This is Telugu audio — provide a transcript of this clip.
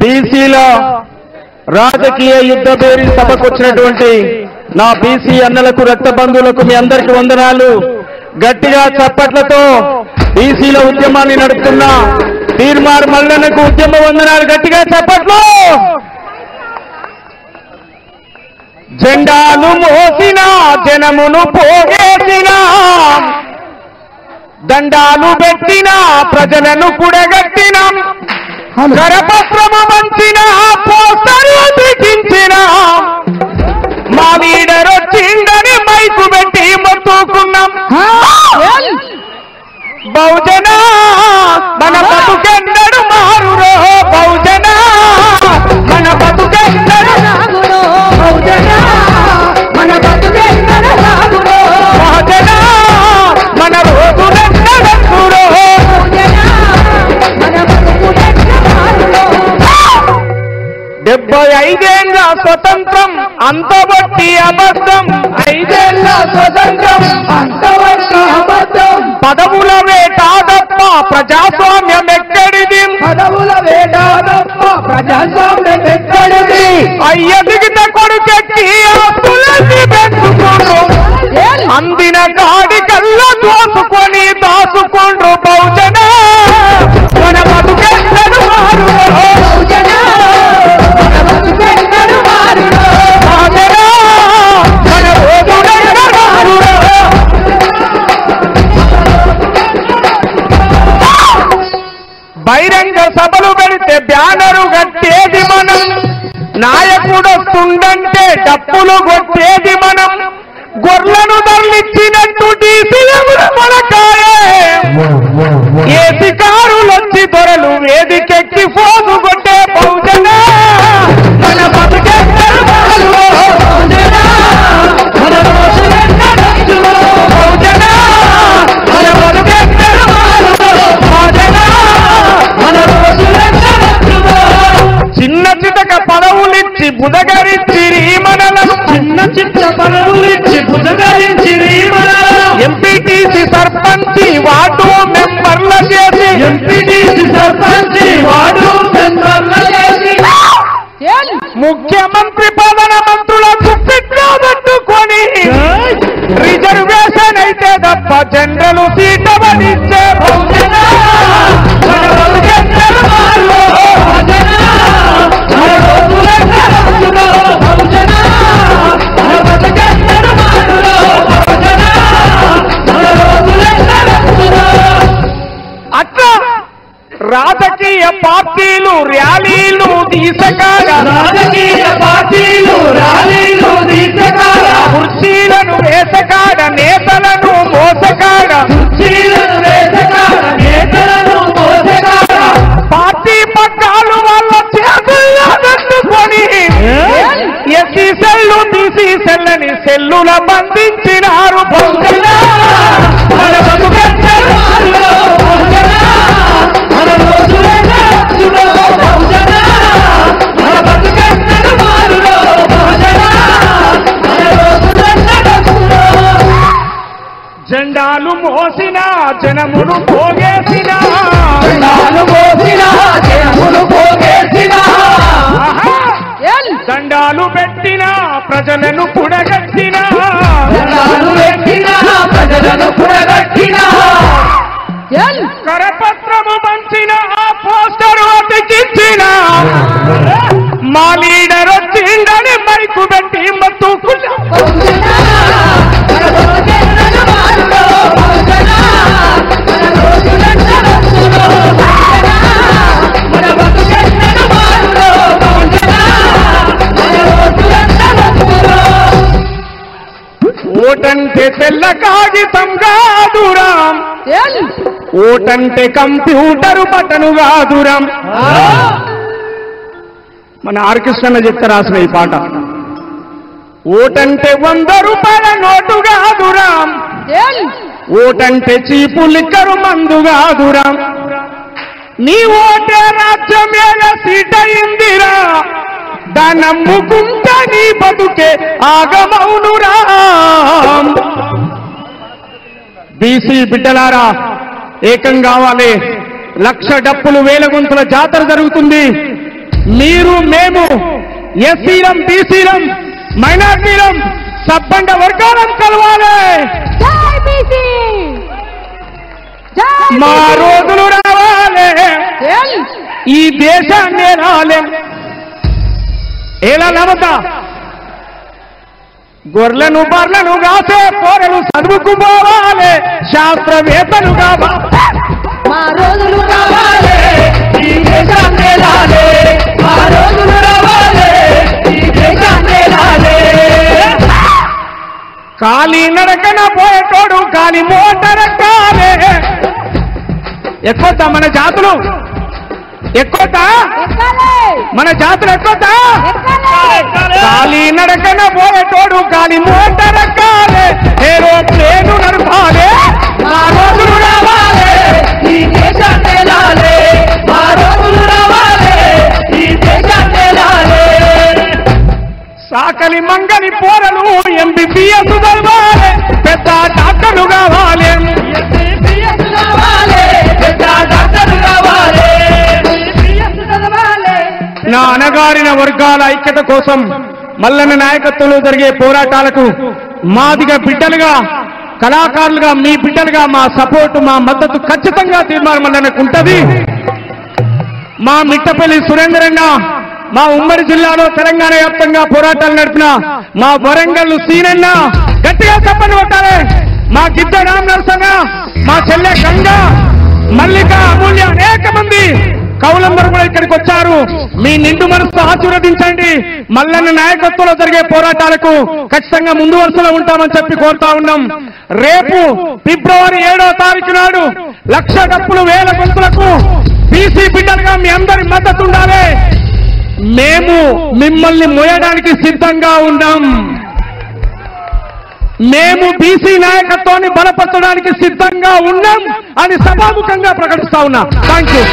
బీసీలో రాజకీయ యుద్ధ పేరు సభకు వచ్చినటువంటి నా బీసీ అన్నలకు రక్త బంధువులకు మీ అందరికీ వందనాలు. గట్టిగా చప్పట్లతో బీసీల ఉద్యమాన్ని నడుపుతున్న తీర్మార్ మల్లన్నకు ఉద్యమ వందనాలు. గట్టిగా చప్పట్లు. జెండాలు మోసిన జనమును పోగేసిన దండాలు పెట్టిన ప్రజలను కూడగట్టిన కరపత్రము మంచిన పోస్టరు బిగించిన మా లీడర్ వచ్చిందని మైకు పెట్టి మొత్తుకున్నాం. బహుజన మన బతుకెన్నడు మారురో బహుజన మన బతుకెన్నడు బహుజన మన బతుకెన్నడు మారురో బహుజన మన రోజులెన్నడెందురో బహుజన మన బతుకెన్నడు మారురో. 75 ఏళ్ల స్వతంత్రం అంతబట్టి అబద్ధం. 5 ఏళ్ల స్వతంత్రం అంతబట్టి అబద్ధం. పదవుల వేటాదప్ప ప్రజాస్వామ్యం ఎక్కడిది. పదవుల వేటాదప్ప ప్రజాస్వామ్యం ఎక్కడిది. అయ్య దిగిన కొడుకెక్కి ఆస్తులన్నీ పెంచుకోండ్రు. అందిన గాడి కల్లా దోసుకొని దాచుకోండ్రు. బహుజన మన బతుకెన్నడు మారురో బహుజన మన బతుకెన్నడు మారురో బహుజన మన రోజులెన్నడు మారురో. బహిరంగ సభలు పెడితే బ్యానరు కట్టేది మనం. నాయకుడొస్తుందంటే డప్పులు కొట్టేది మనం. గొర్రెలను తరలిచ్చినట్టు డీసీఎంల మనకాయే. ఏసీ కారులొచ్చి దొరలు వేదికెక్కి ఫోను కొట్టే బహుజన మన బతుకెన్నడు మారురో బహుజన మన రోజులెన్నడెందురో బహుజన మన బతుకెన్నడు మారురో బహుజన మన రోజులెన్నడెందురో. చిన్న చితక పదవులిచ్చి బుధగరించి మనలను చిన్న చిత్త పదవులిచ్చి బుధగరించి మనలను ఎంపీటీసీ సర్పంచి వార్డు మెంబర్ల చేసి ఎంపీటీసీ సర్పంచి వార్డు మెంబర్ల చేసి ముఖ్యమంత్రి ప్రధాన మంత్రులకు ఫిట్గా పట్టుకొని రిజర్వేషన్ అయితే తప్ప జనరల్ సీట్ అవనిచ్చే బహుజన మన బతుకెన్నడు మారురో బహుజన మన రోజులెన్నడెందురో బహుజన మన బతుకెన్నడు మారురో బహుజన మన రోజులెన్నడెందురో. అట్లా రాజకీయ పార్టీలు ర్యాలీలు తీసకాడ రాజకీయ పార్టీలు ర్యాలీలు తీసకాడ కుర్చీలను వేసకాడ నేతలను మోసకాడ కుర్చీలను వేసకాడ నేతలను మోసకాడ పార్టీ పగ్గాలు వాళ్ళ చేతుల్లో పెట్టుకొని ఎస్సీ సెల్లు బీసీ సెల్లని సెల్లుల బంధించినారు. బహుజన మన బతుకెన్నడు మారురో బహుజన మన రోజులెన్నడెందురో బహుజన మన బతుకెన్నడు మారురో బహుజన మన రోజులెన్నడెందురో. జెండాలు మోసిన జనమును పోగేసిన జెండాలు మోసిన జనమును పోగేసిన దండాలు పెట్టిన ప్రజలను కూడగట్టిన దండాలు పెట్టిన ప్రజలను కూడగట్టిన కరపత్రము పంచిన ఆ పోస్టరు అతికించిన మా లీడర్ వచ్చిందని మైకు పెట్టి మొత్తుకున్నా. ఓటంటే తెల్ల కాగితం కాదురాం. ఓటంటే కంప్యూటరు బటను కాదురాం. మన ఆర్కెస్ట్రా చెప్తే రాసిన ఈ పాట. ఓటంటే 100 రూపాయల నోటు కాదురాం. ఓటంటే చీపు లిక్కరు మందు కాదురాం. నీ ఓటే రాజ్యమేల సీటయిందిరా. దానమ్ముకుంటా నీ బతుకే ఆగమౌనురా. బీసీ బిడ్డలారా, ఏకం కావాలి. 1,00,000 డప్పులు 1000 గొంతుల జాతర జరుగుతుంది. మీరు మేము ఎస్సీలం, బీసీలం, మైనార్టీలం, సబ్బండ వర్గాలం కలవాలి. మా రోజులు రావాలి, ఈ దేశాన్ని రాలే. ఎలా నమ్మతా గొర్రెలను బర్రెలను కాసే పోరలు చదువుకు పోవాలి, శాస్త్రవేత్తలు కావాలి. మా రోజులు రావాలి, ఈ దేశాన్ని రాలే. మా రోజులు రావాలి, ఈ దేశాన్ని రాలే. ఖాళీ నడకన పోయేటోడు ఖాళీ మోటరక్కాలే. ఎక్కువతా మన జాతులు, ఎక్కువతా మన జాతులు, ఎక్కువతా ఖాళీ నడకన పోయేటోడు ఖాళీ మోటరక్కాలే. ఏరోప్లేను నడపాలే. మా రోజులు రావాలి, ఈ దేశాన్ని రాలే. మా రోజులు రావాలి, ఈ దేశాన్ని రాలే. సాకలి మంగలి పోరలు ఎంబీబీఎస్ చదవాలి, పెద్ద డాక్టర్లు కావాలి. ఎంబీబీఎస్ రావాలి, పెద్ద డాక్టర్లు రావాలి. నా అణగారిన వర్గాల ఐక్యత కోసం మల్లన్న నాయకత్వంలో జరిగే పోరాటాలకు మాదిగా బిడ్డలుగా, కళాకారులుగా, మీ బిడ్డలుగా మా సపోర్టు, మా మద్దతు ఖచ్చితంగా తీర్మానం మల్లన్నకు ఉంటది. మా మిట్టపల్లి సురేందరన్న, మా ఉమ్మడి జిల్లాలో తెలంగాణ వ్యాప్తంగా పోరాటాలు నడిపిన మా వరంగల్ సీనన్న గట్టిగా చెప్పని కొట్టాలి. మా గిద్ద రామ్ నరసన్న, మా చెల్లె గంగ, మల్లిక, అమూల్య, అనేక మంది కౌలందరూ కూడా ఇక్కడికి వచ్చారు. మీ నిండు మనసుతో ఆశీర్వదించండి. మల్లన్న నాయకత్వంలో జరిగే పోరాటాలకు ఖచ్చితంగా ముందు వరుసలో ఉంటామని చెప్పి కోరుతా ఉన్నాం. రేపు ఫిబ్రవరి 7వ తారీఖు నాడు 1,00,000 డప్పులు 1000 గొంతులకు బీసీ బిడ్డలుగా మీ అందరి మద్దతు ఉండాలి. మేము మిమ్మల్ని మోయడానికి సిద్ధంగా ఉన్నాం. మేము బీసీ నాయకత్వాన్ని బలపరచడానికి సిద్ధంగా ఉన్నాం అని సభాముఖంగా ప్రకటిస్తా ఉన్నా. Thank you.